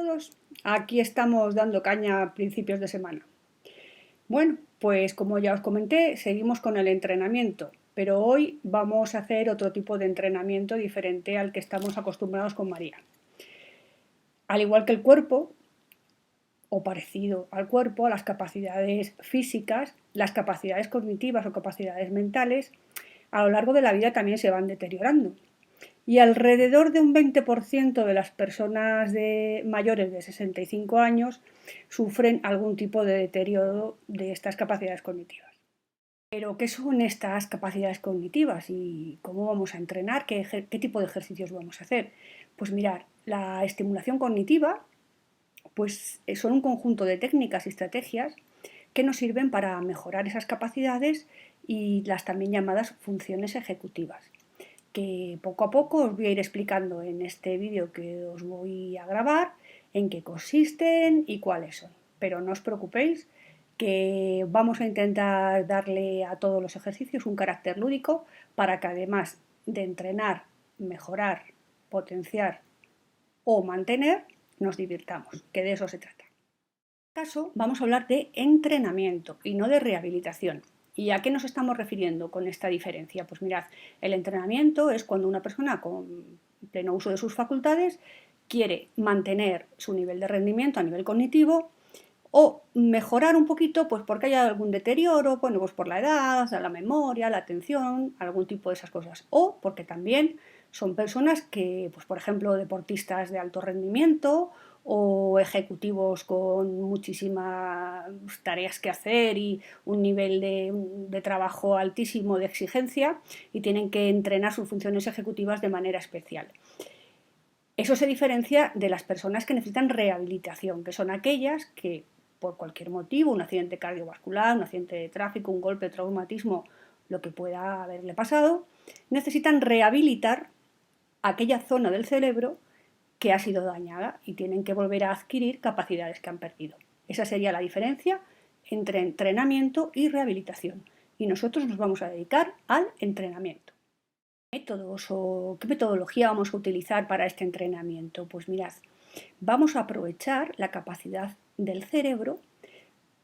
todos, aquí estamos dando caña a principios de semana. Bueno, pues como ya os comenté, seguimos con el entrenamiento, pero hoy vamos a hacer otro tipo de entrenamiento diferente al que estamos acostumbrados con María. Al igual que el cuerpo, o parecido al cuerpo, a las capacidades físicas, las capacidades cognitivas o capacidades mentales, a lo largo de la vida también se van deteriorando. Y alrededor de un 20% de las personas mayores de 65 años sufren algún tipo de deterioro de estas capacidades cognitivas. Pero, ¿qué son estas capacidades cognitivas y cómo vamos a entrenar? ¿Qué tipo de ejercicios vamos a hacer? Pues mirad, la estimulación cognitiva pues, son un conjunto de técnicas y estrategias que nos sirven para mejorar esas capacidades y las también llamadas funciones ejecutivas, que poco a poco os voy a ir explicando en este vídeo que os voy a grabar en qué consisten y cuáles son. Pero no os preocupéis, que vamos a intentar darle a todos los ejercicios un carácter lúdico para que además de entrenar, mejorar, potenciar o mantener, nos divirtamos, que de eso se trata. En este caso vamos a hablar de entrenamiento y no de rehabilitación. ¿Y a qué nos estamos refiriendo con esta diferencia? Pues mirad, el entrenamiento es cuando una persona con pleno uso de sus facultades quiere mantener su nivel de rendimiento a nivel cognitivo o mejorar un poquito, pues porque haya algún deterioro, bueno, pues por la edad, la memoria, la atención, algún tipo de esas cosas. O porque también son personas que, pues por ejemplo, deportistas de alto rendimiento o ejecutivos con muchísimas tareas que hacer y un nivel de trabajo altísimo de exigencia y tienen que entrenar sus funciones ejecutivas de manera especial. Eso se diferencia de las personas que necesitan rehabilitación, que son aquellas que por cualquier motivo, un accidente cardiovascular, un accidente de tráfico, un golpe, traumatismo, lo que pueda haberle pasado, necesitan rehabilitar aquella zona del cerebro que ha sido dañada y tienen que volver a adquirir capacidades que han perdido. Esa sería la diferencia entre entrenamiento y rehabilitación. Y nosotros nos vamos a dedicar al entrenamiento. ¿Métodos o qué metodología vamos a utilizar para este entrenamiento? Pues mirad, vamos a aprovechar la capacidad del cerebro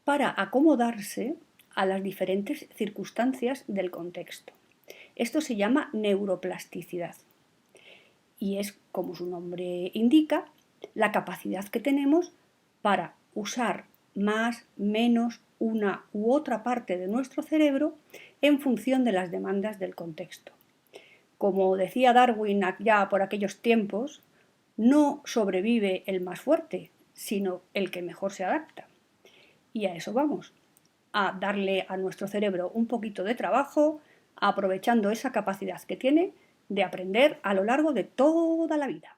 para acomodarse a las diferentes circunstancias del contexto. Esto se llama neuroplasticidad y es, como su nombre indica, la capacidad que tenemos para usar más, menos, una u otra parte de nuestro cerebro en función de las demandas del contexto. Como decía Darwin ya por aquellos tiempos, no sobrevive el más fuerte, sino el que mejor se adapta. Y a eso vamos, a darle a nuestro cerebro un poquito de trabajo, aprovechando esa capacidad que tiene de aprender a lo largo de toda la vida.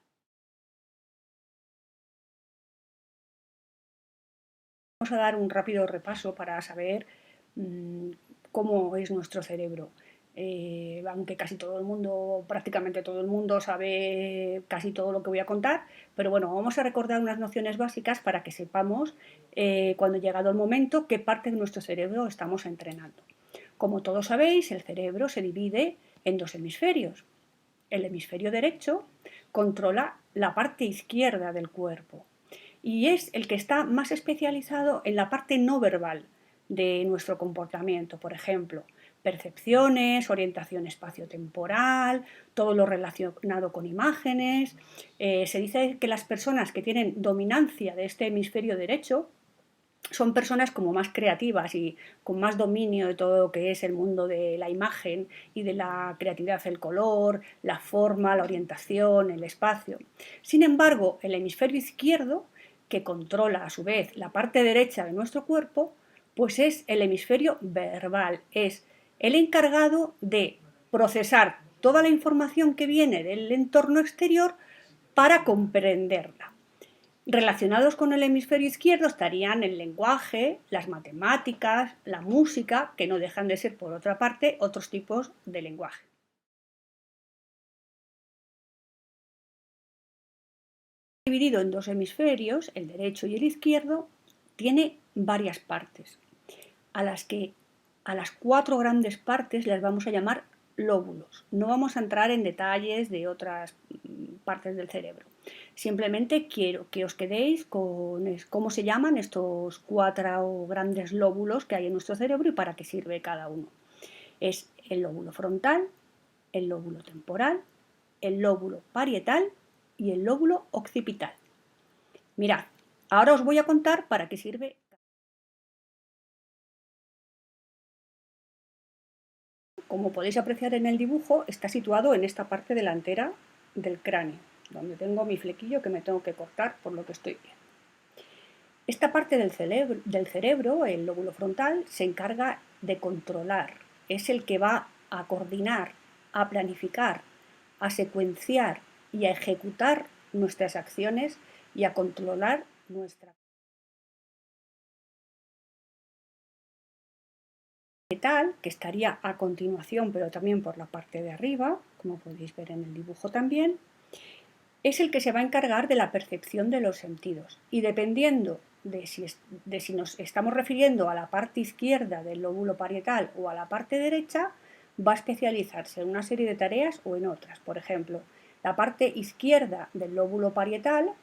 Vamos a dar un rápido repaso para saber cómo es nuestro cerebro. Aunque casi todo el mundo, prácticamente todo el mundo sabe casi todo lo que voy a contar, pero bueno, vamos a recordar unas nociones básicas para que sepamos cuando llegado el momento qué parte de nuestro cerebro estamos entrenando. Como todos sabéis, el cerebro se divide en dos hemisferios. El hemisferio derecho controla la parte izquierda del cuerpo y es el que está más especializado en la parte no verbal de nuestro comportamiento, por ejemplo, percepciones, orientación espaciotemporal, todo lo relacionado con imágenes. Se dice que las personas que tienen dominancia de este hemisferio derecho son personas como más creativas y con más dominio de todo lo que es el mundo de la imagen y de la creatividad, el color, la forma, la orientación, el espacio. Sin embargo, el hemisferio izquierdo, que controla a su vez la parte derecha de nuestro cuerpo, pues es el hemisferio verbal, es el encargado de procesar toda la información que viene del entorno exterior para comprenderla. Relacionados con el hemisferio izquierdo estarían el lenguaje, las matemáticas, la música, que no dejan de ser, por otra parte, otros tipos de lenguaje. Dividido en dos hemisferios, el derecho y el izquierdo, tiene varias partes, a las cuatro grandes partes las vamos a llamar lóbulos. No vamos a entrar en detalles de otras partes del cerebro. Simplemente quiero que os quedéis con cómo se llaman estos 4 grandes lóbulos que hay en nuestro cerebro y para qué sirve cada uno. Es el lóbulo frontal, el lóbulo temporal, el lóbulo parietal y el lóbulo occipital. Mirad, ahora os voy a contar para qué sirve. Como podéis apreciar en el dibujo, está situado en esta parte delantera del cráneo, donde tengo mi flequillo que me tengo que cortar por lo que estoy viendo. Esta parte del cerebro, el lóbulo frontal, se encarga de controlar, es el que va a coordinar, a planificar, a secuenciar y a ejecutar nuestras acciones y a controlar nuestra tal, que estaría a continuación, pero también por la parte de arriba, como podéis ver en el dibujo también, es el que se va a encargar de la percepción de los sentidos. Y dependiendo de si nos estamos refiriendo a la parte izquierda del lóbulo parietal o a la parte derecha, va a especializarse en una serie de tareas o en otras. Por ejemplo, la parte izquierda del lóbulo parietal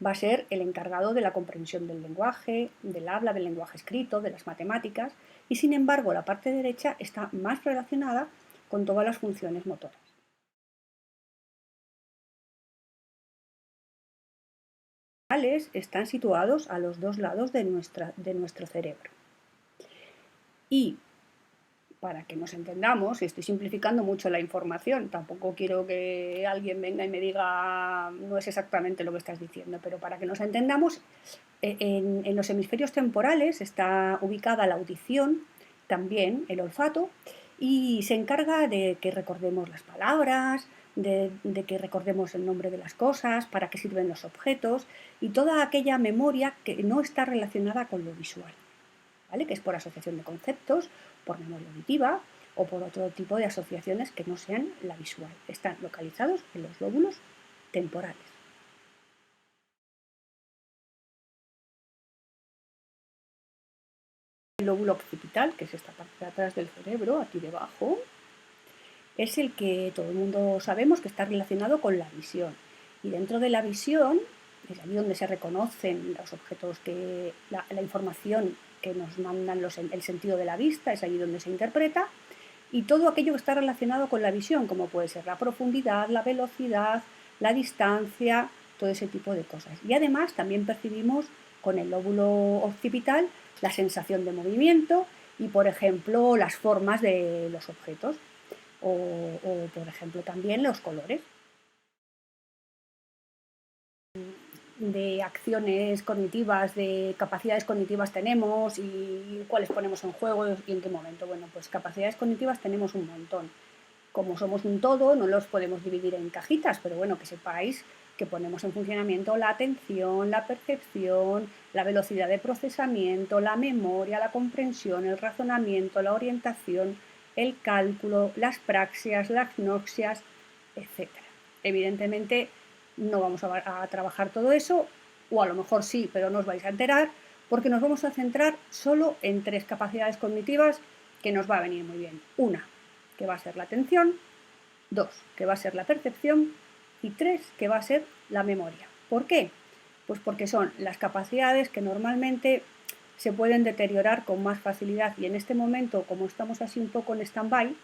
va a ser el encargado de la comprensión del lenguaje, del habla, del lenguaje escrito, de las matemáticas, y sin embargo la parte derecha está más relacionada con todas las funciones motoras. Están situados a los 2 lados de nuestro cerebro. Y para que nos entendamos, estoy simplificando mucho la información, tampoco quiero que alguien venga y me diga no es exactamente lo que estás diciendo, pero para que nos entendamos, en los hemisferios temporales está ubicada la audición, también el olfato, y se encarga de que recordemos las palabras, de que recordemos el nombre de las cosas, para qué sirven los objetos y toda aquella memoria que no está relacionada con lo visual, ¿vale? Que es por asociación de conceptos, por memoria auditiva o por otro tipo de asociaciones que no sean la visual. Están localizados en los lóbulos temporales. El lóbulo occipital, que es esta parte de atrás del cerebro, aquí debajo, es el que todo el mundo sabemos que está relacionado con la visión. Y dentro de la visión es ahí donde se reconocen los objetos, la información que nos mandan el sentido de la vista, es ahí donde se interpreta. Y todo aquello que está relacionado con la visión, como puede ser la profundidad, la velocidad, la distancia, todo ese tipo de cosas. Y además también percibimos con el lóbulo occipital la sensación de movimiento y, por ejemplo, las formas de los objetos o por ejemplo, también los colores. De acciones cognitivas, de capacidades cognitivas tenemos y cuáles ponemos en juego y en qué momento. Bueno, pues capacidades cognitivas tenemos un montón. Como somos un todo, no los podemos dividir en cajitas, pero bueno, que sepáis que ponemos en funcionamiento la atención, la percepción, la velocidad de procesamiento, la memoria, la comprensión, el razonamiento, la orientación, el cálculo, las praxias, las gnoxias, etc. Evidentemente no vamos a trabajar todo eso, o a lo mejor sí, pero no os vais a enterar, porque nos vamos a centrar solo en 3 capacidades cognitivas que nos va a venir muy bien. Una, que va a ser la atención; 2, que va a ser la percepción; y 3, que va a ser la memoria. ¿Por qué? Pues porque son las capacidades que normalmente se pueden deteriorar con más facilidad y en este momento, como estamos así un poco en stand-by,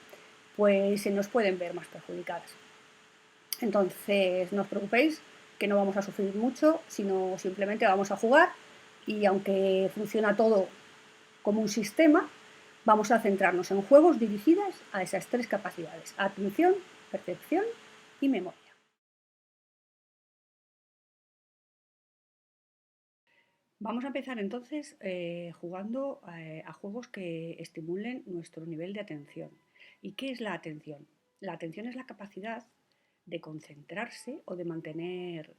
pues se nos pueden ver más perjudicadas. Entonces, no os preocupéis, que no vamos a sufrir mucho, sino simplemente vamos a jugar y aunque funciona todo como un sistema, vamos a centrarnos en juegos dirigidos a esas 3 capacidades: atención, percepción y memoria. Vamos a empezar entonces jugando a juegos que estimulen nuestro nivel de atención. ¿Y qué es la atención? La atención es la capacidad de concentrarse o de mantener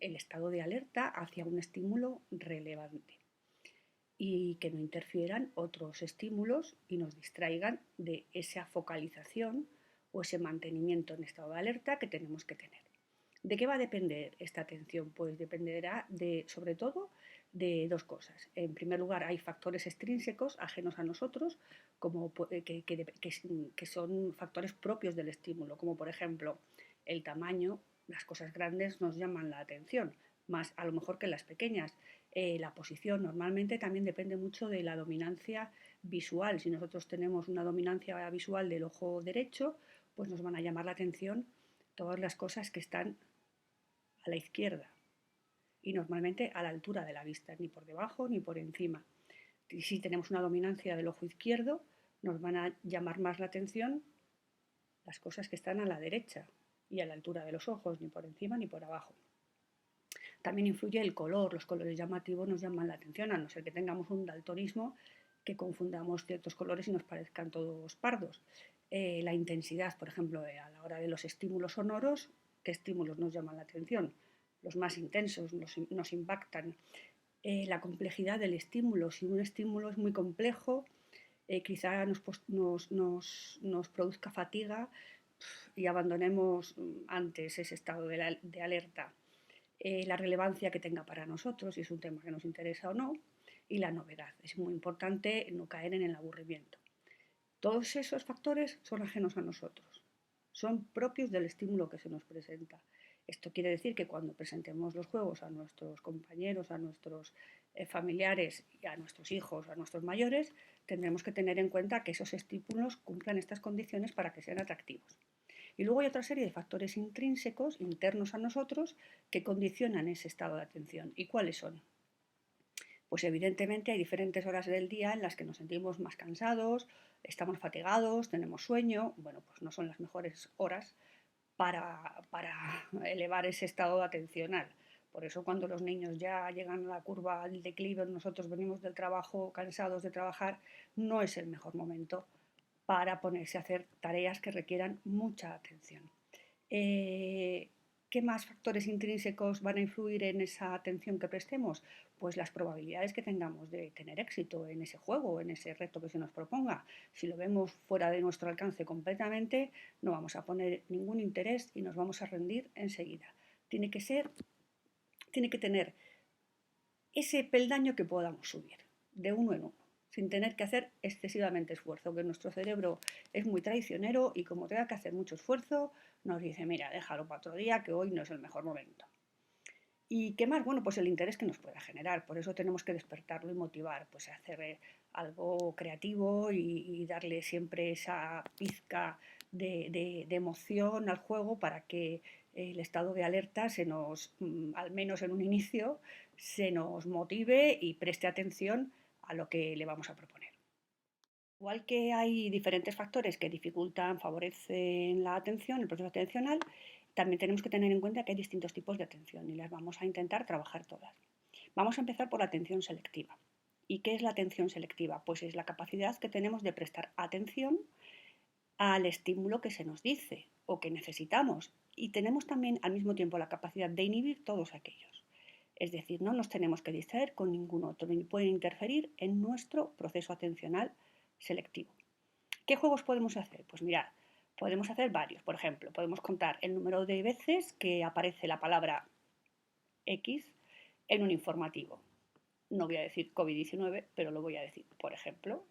el estado de alerta hacia un estímulo relevante y que no interfieran otros estímulos y nos distraigan de esa focalización o ese mantenimiento en estado de alerta que tenemos que tener. ¿De qué va a depender esta atención? Pues dependerá sobre todo de 2 cosas. En primer lugar, hay factores extrínsecos ajenos a nosotros, como que son factores propios del estímulo, como por ejemplo el tamaño las cosas grandes nos llaman la atención, más a lo mejor que las pequeñas. La posición normalmente también depende mucho de la dominancia visual. Si nosotros tenemos una dominancia visual del ojo derecho, pues nos van a llamar la atención todas las cosas que están a la izquierda y normalmente a la altura de la vista, ni por debajo ni por encima. Y si tenemos una dominancia del ojo izquierdo, nos van a llamar más la atención las cosas que están a la derecha y a la altura de los ojos, ni por encima ni por abajo. También influye el color, los colores llamativos nos llaman la atención, a no ser que tengamos un daltonismo que confundamos ciertos colores y nos parezcan todos pardos. La intensidad, por ejemplo, a la hora de los estímulos sonoros, ¿qué estímulos nos llaman la atención? Los más intensos nos impactan. La complejidad del estímulo, si un estímulo es muy complejo, quizá nos produzca fatiga y abandonemos antes ese estado de alerta. La relevancia que tenga para nosotros, si es un tema que nos interesa o no, y la novedad. Es muy importante no caer en el aburrimiento. Todos esos factores son ajenos a nosotros, son propios del estímulo que se nos presenta. Esto quiere decir que cuando presentemos los juegos a nuestros compañeros, a nuestros familiares, a nuestros hijos, a nuestros mayores, tendremos que tener en cuenta que esos estímulos cumplan estas condiciones para que sean atractivos. Y luego hay otra serie de factores intrínsecos, internos a nosotros, que condicionan ese estado de atención. ¿Y cuáles son? Pues evidentemente hay diferentes horas del día en las que nos sentimos más cansados, estamos fatigados, tenemos sueño. Bueno, pues no son las mejores horas para elevar ese estado atencional. Por eso cuando los niños ya llegan a la curva del declive, nosotros venimos del trabajo cansados de trabajar, no es el mejor momento para ponerse a hacer tareas que requieran mucha atención. ¿Qué más factores intrínsecos van a influir en esa atención que prestemos? Pues las probabilidades que tengamos de tener éxito en ese juego, en ese reto que se nos proponga. Si lo vemos fuera de nuestro alcance completamente, no vamos a poner ningún interés y nos vamos a rendir enseguida. Tiene que tener ese peldaño que podamos subir, de uno en uno, sin tener que hacer excesivamente esfuerzo, que nuestro cerebro es muy traicionero y como tenga que hacer mucho esfuerzo, nos dice, mira, déjalo para otro día, que hoy no es el mejor momento. ¿Y qué más? Bueno, pues el interés que nos pueda generar. Por eso tenemos que despertarlo y motivar, pues a hacer algo creativo y darle siempre esa pizca de emoción al juego para que el estado de alerta se nos, al menos en un inicio, se nos motive y preste atención a lo que le vamos a proponer. Igual que hay diferentes factores que dificultan, favorecen la atención, el proceso atencional, también tenemos que tener en cuenta que hay distintos tipos de atención y las vamos a intentar trabajar todas. Vamos a empezar por la atención selectiva. ¿Y qué es la atención selectiva? Pues es la capacidad que tenemos de prestar atención al estímulo que se nos dice o que necesitamos y tenemos también al mismo tiempo la capacidad de inhibir todos aquellos. Es decir, no nos tenemos que distraer con ningún otro ni pueden interferir en nuestro proceso atencional selectivo. ¿Qué juegos podemos hacer? Pues mirad, podemos hacer varios. Por ejemplo, podemos contar el número de veces que aparece la palabra X en un informativo. No voy a decir COVID-19, pero lo voy a decir. Por ejemplo,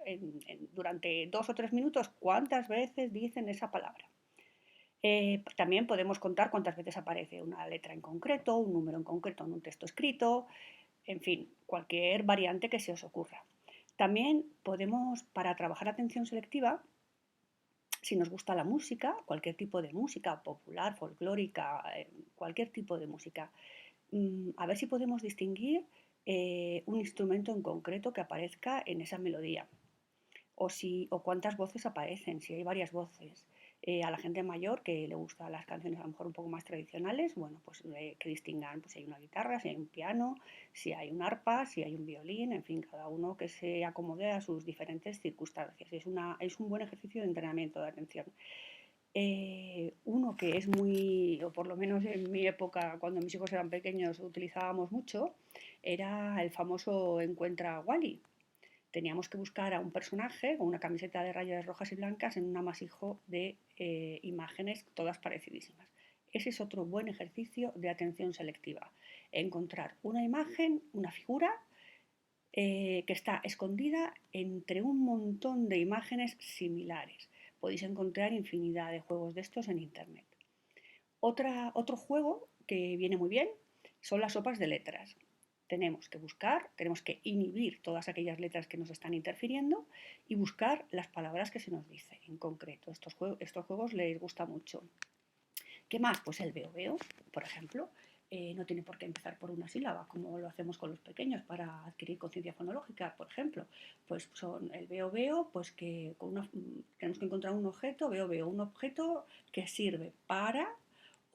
durante 2 o 3 minutos, ¿cuántas veces dicen esa palabra? También podemos contar cuántas veces aparece una letra en concreto, un número en concreto en un texto escrito, en fin, cualquier variante que se os ocurra. También podemos, para trabajar atención selectiva, si nos gusta la música, cualquier tipo de música, popular, folclórica, cualquier tipo de música, a ver si podemos distinguir un instrumento en concreto que aparezca en esa melodía o cuántas voces aparecen, si hay varias voces. A la gente mayor que le gustan las canciones a lo mejor un poco más tradicionales, bueno, pues que distingan pues, si hay una guitarra, si hay un piano, si hay un arpa, si hay un violín, en fin, cada uno que se acomode a sus diferentes circunstancias. Es un buen ejercicio de entrenamiento de atención. Uno que es muy, o por lo menos en mi época, cuando mis hijos eran pequeños, utilizábamos mucho, era el famoso Encuentra a Wally. Teníamos que buscar a un personaje con una camiseta de rayas rojas y blancas en un amasijo de imágenes todas parecidísimas. Ese es otro buen ejercicio de atención selectiva. Encontrar una imagen, una figura que está escondida entre un montón de imágenes similares. Podéis encontrar infinidad de juegos de estos en Internet. Otro juego que viene muy bien son las sopas de letras. Tenemos que inhibir todas aquellas letras que nos están interfiriendo y buscar las palabras que se nos dice en concreto. Estos juegos les gusta mucho. ¿Qué más? Pues el veo, por ejemplo. No tiene por qué empezar por una sílaba, como lo hacemos con los pequeños para adquirir conciencia fonológica, por ejemplo. Pues son el veo, pues que tenemos que encontrar un objeto, veo, un objeto que sirve para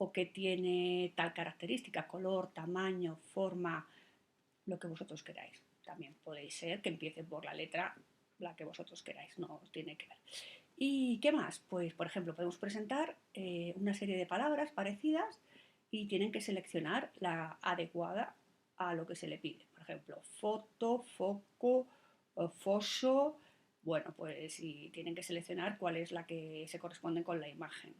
o que tiene tal característica, color, tamaño, forma, lo que vosotros queráis. También podéis ser que empiece por la letra la que vosotros queráis, no tiene que ver. ¿Y qué más? Pues, por ejemplo, podemos presentar una serie de palabras parecidas y tienen que seleccionar la adecuada a lo que se le pide. Por ejemplo, foto, foco, foso. Bueno, pues y tienen que seleccionar cuál es la que se corresponde con la imagen.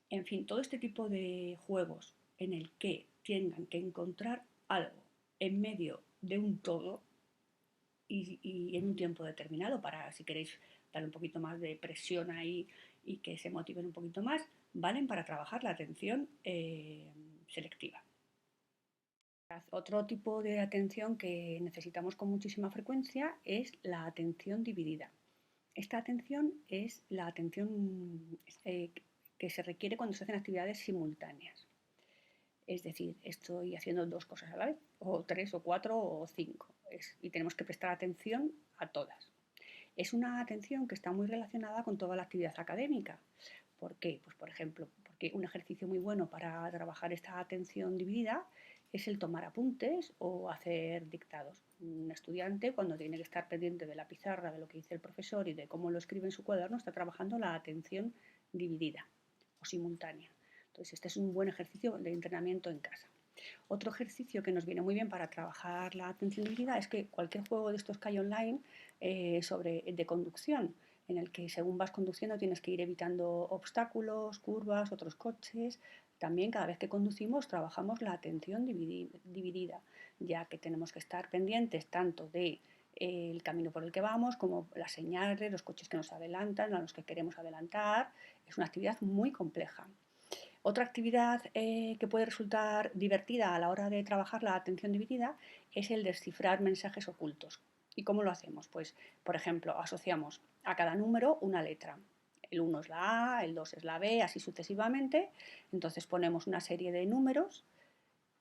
En fin, todo este tipo de juegos en el que tengan que encontrar algo en medio de un todo y en un tiempo determinado para, si queréis, darle un poquito más de presión ahí y que se motiven un poquito más, valen para trabajar la atención selectiva. Otro tipo de atención que necesitamos con muchísima frecuencia es la atención dividida. Esta atención es la atención que se requiere cuando se hacen actividades simultáneas. Es decir, estoy haciendo dos cosas a la vez, o tres, o cuatro, o cinco, y tenemos que prestar atención a todas. Es una atención que está muy relacionada con toda la actividad académica. ¿Por qué? Pues, por ejemplo, porque un ejercicio muy bueno para trabajar esta atención dividida es el tomar apuntes o hacer dictados. Un estudiante, cuando tiene que estar pendiente de la pizarra, de lo que dice el profesor y de cómo lo escribe en su cuaderno, está trabajando la atención dividida o simultánea. Entonces, este es un buen ejercicio de entrenamiento en casa. Otro ejercicio que nos viene muy bien para trabajar la atención dividida es que cualquier juego de estos que hay online de conducción, en el que según vas conduciendo tienes que ir evitando obstáculos, curvas, otros coches. También cada vez que conducimos trabajamos la atención dividida, ya que tenemos que estar pendientes tanto de el camino por el que vamos, como las señales, los coches que nos adelantan, a los que queremos adelantar. Es una actividad muy compleja. Otra actividad que puede resultar divertida a la hora de trabajar la atención dividida es el descifrar mensajes ocultos. ¿Y cómo lo hacemos? Pues, por ejemplo, asociamos a cada número una letra. El 1 es la A, el 2 es la B, así sucesivamente. Entonces ponemos una serie de números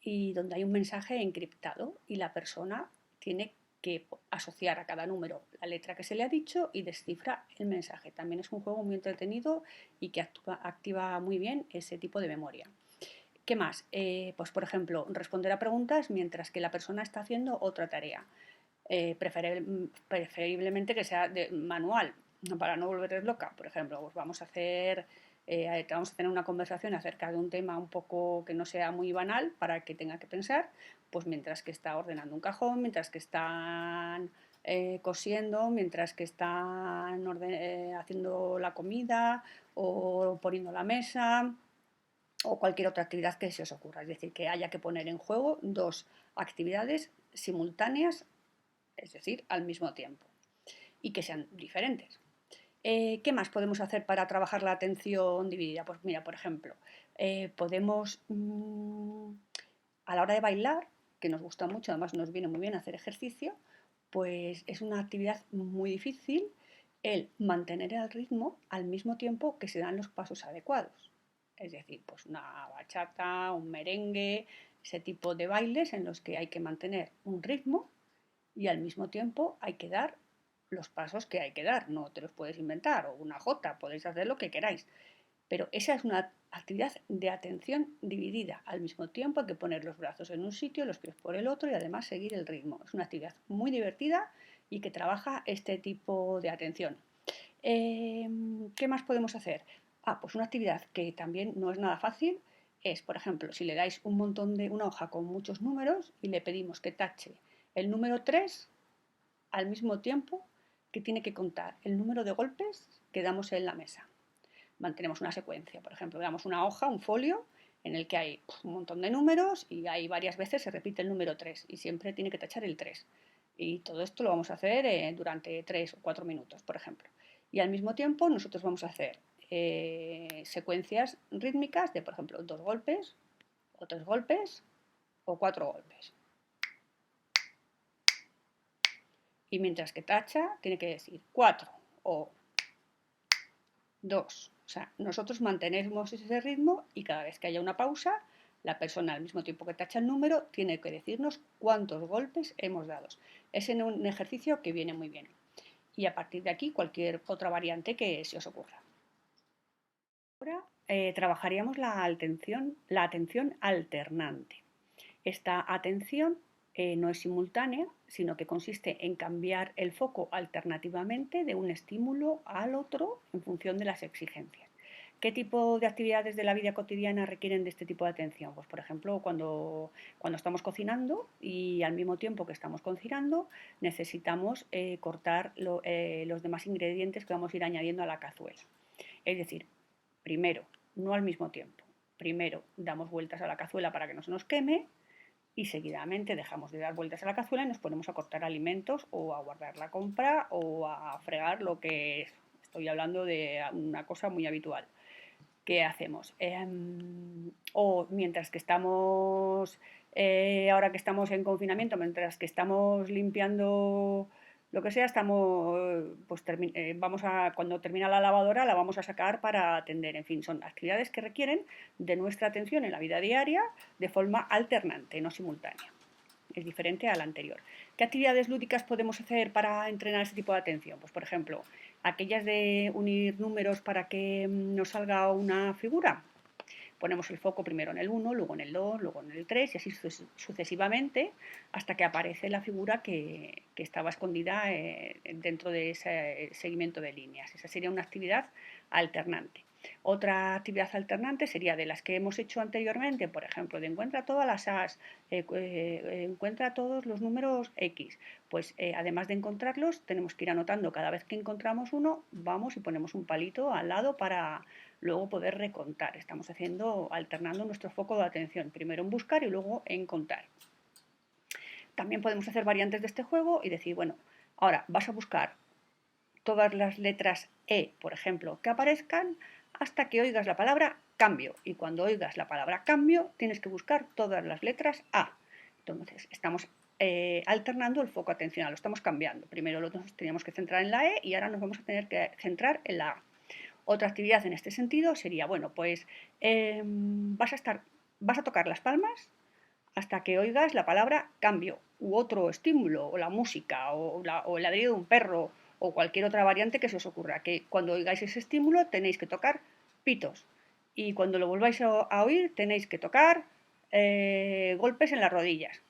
y donde hay un mensaje encriptado y la persona tiene que asociar a cada número la letra que se le ha dicho y descifra el mensaje. También es un juego muy entretenido y que activa muy bien ese tipo de memoria. ¿Qué más? Pues por ejemplo, responder a preguntas mientras que la persona está haciendo otra tarea. Preferiblemente que sea manual, para no volverles loca. Por ejemplo, pues vamos a tener una conversación acerca de un tema un poco que no sea muy banal para que tenga que pensar, pues mientras que está ordenando un cajón, mientras que están cosiendo, mientras que están haciendo la comida o poniendo la mesa o cualquier otra actividad que se os ocurra. Es decir, que haya que poner en juego dos actividades simultáneas, es decir, al mismo tiempo, y que sean diferentes. ¿Qué más podemos hacer para trabajar la atención dividida? Pues mira, por ejemplo, podemos a la hora de bailar, que nos gusta mucho, además nos viene muy bien hacer ejercicio, pues es una actividad muy difícil el mantener el ritmo al mismo tiempo que se dan los pasos adecuados. Es decir, pues una bachata, un merengue, ese tipo de bailes en los que hay que mantener un ritmo y al mismo tiempo hay que dar los pasos que hay que dar, no te los puedes inventar, o una jota, podéis hacer lo que queráis. Pero esa es una actividad de atención dividida. Al mismo tiempo hay que poner los brazos en un sitio, los pies por el otro y además seguir el ritmo. Es una actividad muy divertida y que trabaja este tipo de atención. ¿Qué más podemos hacer? Pues una actividad que también no es nada fácil es, por ejemplo, si le dais un montón de una hoja con muchos números y le pedimos que tache el número 3 al mismo tiempo que tiene que contar el número de golpes que damos en la mesa. Mantenemos una secuencia, por ejemplo, damos una hoja, un folio, en el que hay un montón de números y hay varias veces se repite el número 3 y siempre tiene que tachar el 3. Y todo esto lo vamos a hacer durante 3 o 4 minutos, por ejemplo. Y al mismo tiempo nosotros vamos a hacer secuencias rítmicas de, por ejemplo, 2 golpes, o 3 golpes, o 4 golpes. Y mientras que tacha, tiene que decir 4 o 2. O sea, nosotros mantenemos ese ritmo y cada vez que haya una pausa, la persona al mismo tiempo que tacha el número tiene que decirnos cuántos golpes hemos dado. Es un ejercicio que viene muy bien. Y a partir de aquí cualquier otra variante que se os ocurra. Ahora trabajaríamos la atención alternante. Esta atención no es simultánea, sino que consiste en cambiar el foco alternativamente de un estímulo al otro en función de las exigencias. ¿Qué tipo de actividades de la vida cotidiana requieren de este tipo de atención? Pues, por ejemplo, cuando estamos cocinando y al mismo tiempo que estamos cocinando necesitamos cortar los demás ingredientes que vamos a ir añadiendo a la cazuela. Es decir, primero, no al mismo tiempo. Primero damos vueltas a la cazuela para que no se nos queme y seguidamente dejamos de dar vueltas a la cazuela y nos ponemos a cortar alimentos o a guardar la compra o a fregar lo que es. Estoy hablando de una cosa muy habitual. ¿Qué hacemos? O mientras que estamos, ahora que estamos en confinamiento, mientras que estamos limpiando lo que sea, estamos, pues vamos a, cuando termina la lavadora, la vamos a sacar para atender. En fin, son actividades que requieren de nuestra atención en la vida diaria de forma alternante, no simultánea. Es diferente a la anterior. ¿Qué actividades lúdicas podemos hacer para entrenar ese tipo de atención? Pues, por ejemplo, aquellas de unir números para que nos salga una figura. Ponemos el foco primero en el 1, luego en el 2, luego en el 3 y así sucesivamente hasta que aparece la figura que estaba escondida dentro de ese seguimiento de líneas. Esa sería una actividad alternante. Otra actividad alternante sería de las que hemos hecho anteriormente, por ejemplo, de encuentra todas las as, encuentra todos los números X. Pues además de encontrarlos, tenemos que ir anotando cada vez que encontramos uno, vamos y ponemos un palito al lado para luego poder recontar. Estamos alternando nuestro foco de atención, primero en buscar y luego en contar. También podemos hacer variantes de este juego y decir, bueno, ahora vas a buscar todas las letras E, por ejemplo, que aparezcan hasta que oigas la palabra cambio. Y cuando oigas la palabra cambio, tienes que buscar todas las letras A. Entonces, estamos alternando el foco atencional, lo estamos cambiando. Primero nos teníamos que centrar en la E y ahora nos vamos a tener que centrar en la A. Otra actividad en este sentido sería, bueno, pues vas a tocar las palmas hasta que oigas la palabra cambio u otro estímulo, o la música, o el ladrido de un perro, o cualquier otra variante que se os ocurra, que cuando oigáis ese estímulo tenéis que tocar pitos y cuando lo volváis a oír tenéis que tocar golpes en las rodillas.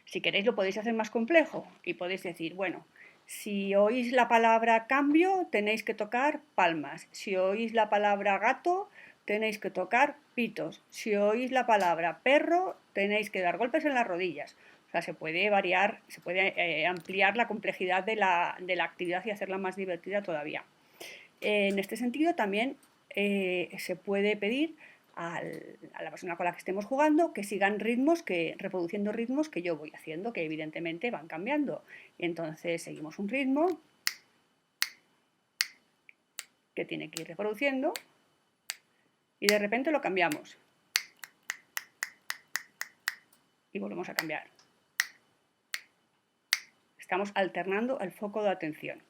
Si queréis lo podéis hacer más complejo y podéis decir, bueno, si oís la palabra cambio tenéis que tocar palmas, si oís la palabra gato tenéis que tocar pitos, si oís la palabra perro tenéis que dar golpes en las rodillas. O sea, se puede variar, se puede ampliar la complejidad de la actividad y hacerla más divertida todavía. En este sentido también se puede pedir a la persona con la que estemos jugando que sigan reproduciendo ritmos que yo voy haciendo, que evidentemente van cambiando. Y entonces seguimos un ritmo que tiene que ir reproduciendo y de repente lo cambiamos. Y volvemos a cambiar. Estamos alternando el foco de atención.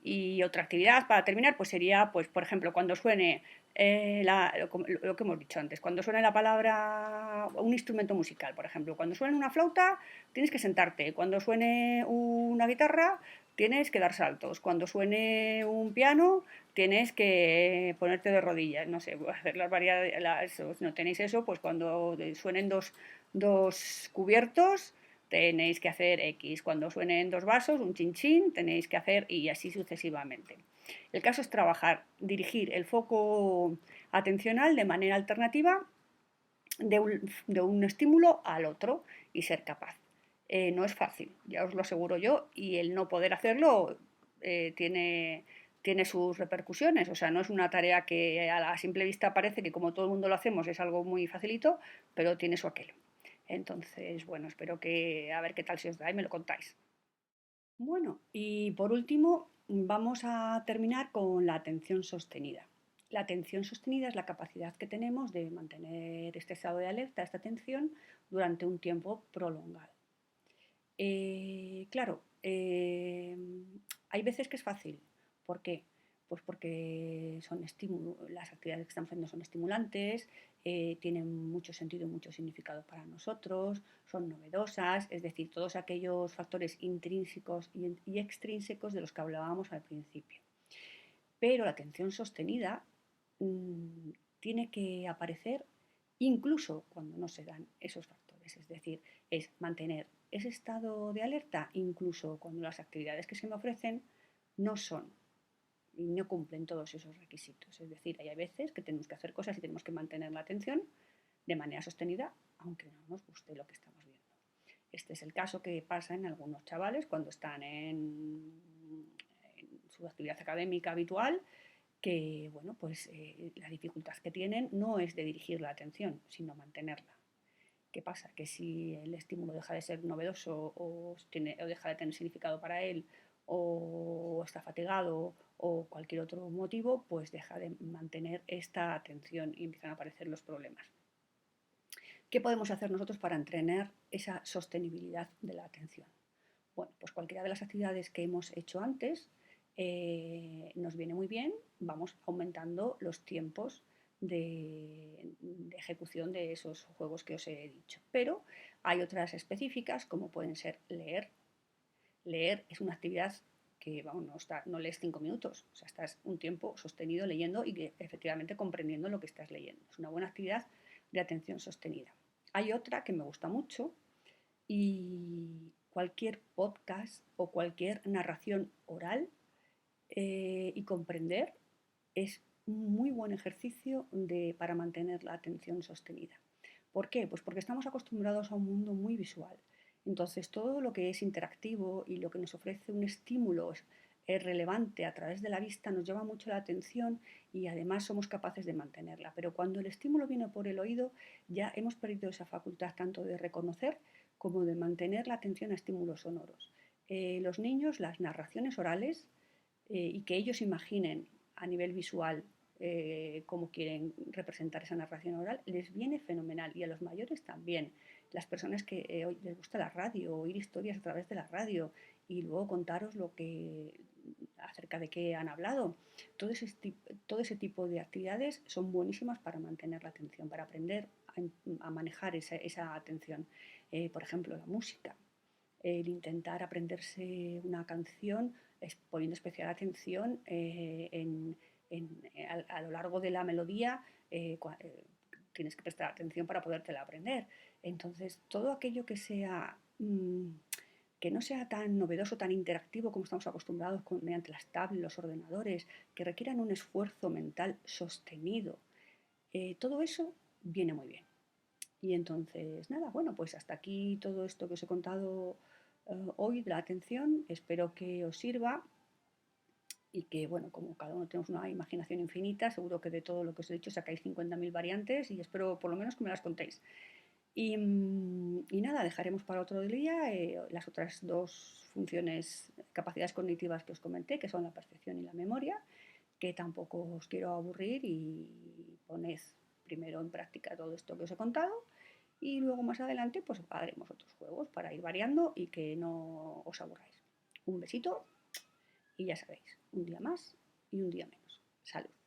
Y otra actividad para terminar pues sería, pues, por ejemplo, cuando suene lo que hemos dicho antes, cuando suene la palabra, un instrumento musical, por ejemplo, cuando suene una flauta tienes que sentarte, cuando suene una guitarra tienes que dar saltos, cuando suene un piano tienes que ponerte de rodillas, no sé, hacer las variedades, si no tenéis eso, pues cuando suenen dos cubiertos tenéis que hacer X. Cuando suenen dos vasos, un chin tenéis que hacer y así sucesivamente. El caso es dirigir el foco atencional de manera alternativa de un estímulo al otro y ser capaz. No es fácil, ya os lo aseguro yo, y el no poder hacerlo tiene sus repercusiones. O sea, no es una tarea que a la simple vista parece que como todo el mundo lo hacemos es algo muy facilito, pero tiene su aquel. Entonces, bueno, espero que a ver qué tal se os da y me lo contáis. Bueno, y por último vamos a terminar con la atención sostenida. La atención sostenida es la capacidad que tenemos de mantener este estado de alerta, esta atención, durante un tiempo prolongado. Claro, hay veces que es fácil. ¿Por qué? Pues porque las actividades que estamos haciendo son estimulantes, tienen mucho sentido y mucho significado para nosotros, son novedosas, es decir, todos aquellos factores intrínsecos y extrínsecos de los que hablábamos al principio. Pero la atención sostenida tiene que aparecer incluso cuando no se dan esos factores, es decir, es mantener ese estado de alerta incluso cuando las actividades que se me ofrecen no son y no cumplen todos esos requisitos. Es decir, hay veces que tenemos que hacer cosas y tenemos que mantener la atención de manera sostenida, aunque no nos guste lo que estamos viendo. Este es el caso que pasa en algunos chavales cuando están en su actividad académica habitual, que bueno, pues la dificultad que tienen no es de dirigir la atención, sino mantenerla. ¿Qué pasa? Que si el estímulo deja de ser novedoso o deja de tener significado para él o está fatigado o cualquier otro motivo, pues deja de mantener esta atención y empiezan a aparecer los problemas. ¿Qué podemos hacer nosotros para entrenar esa sostenibilidad de la atención? Bueno, pues cualquiera de las actividades que hemos hecho antes nos viene muy bien, vamos aumentando los tiempos de ejecución de esos juegos que os he dicho. Pero hay otras específicas como pueden ser leer. Leer es una actividad que vamos, no lees 5 minutos, o sea, estás un tiempo sostenido leyendo y que, efectivamente comprendiendo lo que estás leyendo. Es una buena actividad de atención sostenida. Hay otra que me gusta mucho y cualquier podcast o cualquier narración oral y comprender es un muy buen ejercicio para mantener la atención sostenida. ¿Por qué? Pues porque estamos acostumbrados a un mundo muy visual. Entonces, todo lo que es interactivo y lo que nos ofrece un estímulo es relevante a través de la vista nos llama mucho la atención y además somos capaces de mantenerla. Pero cuando el estímulo viene por el oído, ya hemos perdido esa facultad tanto de reconocer como de mantener la atención a estímulos sonoros. Los niños, las narraciones orales y que ellos imaginen a nivel visual cómo quieren representar esa narración oral, les viene fenomenal. Y a los mayores también. Las personas que les gusta la radio, oír historias a través de la radio y luego contaros acerca de qué han hablado. Todo ese tipo de actividades son buenísimas para mantener la atención, para aprender a manejar esa atención. Por ejemplo, la música. El intentar aprenderse una canción poniendo especial atención a lo largo de la melodía, tienes que prestar atención para podértela aprender. Entonces, todo aquello que no sea tan novedoso, tan interactivo como estamos acostumbrados mediante las tablets, los ordenadores, que requieran un esfuerzo mental sostenido, todo eso viene muy bien. Y entonces, nada, bueno, pues hasta aquí todo esto que os he contado hoy de la atención. Espero que os sirva y que, bueno, como cada uno tenemos una imaginación infinita, seguro que de todo lo que os he dicho sacáis 50.000 variantes y espero por lo menos que me las contéis. Y nada, dejaremos para otro día las otras dos funciones, capacidades cognitivas que os comenté, que son la percepción y la memoria, que tampoco os quiero aburrir y poned primero en práctica todo esto que os he contado y luego más adelante pues haremos otros juegos para ir variando y que no os aburráis. Un besito y ya sabéis, un día más y un día menos. Salud.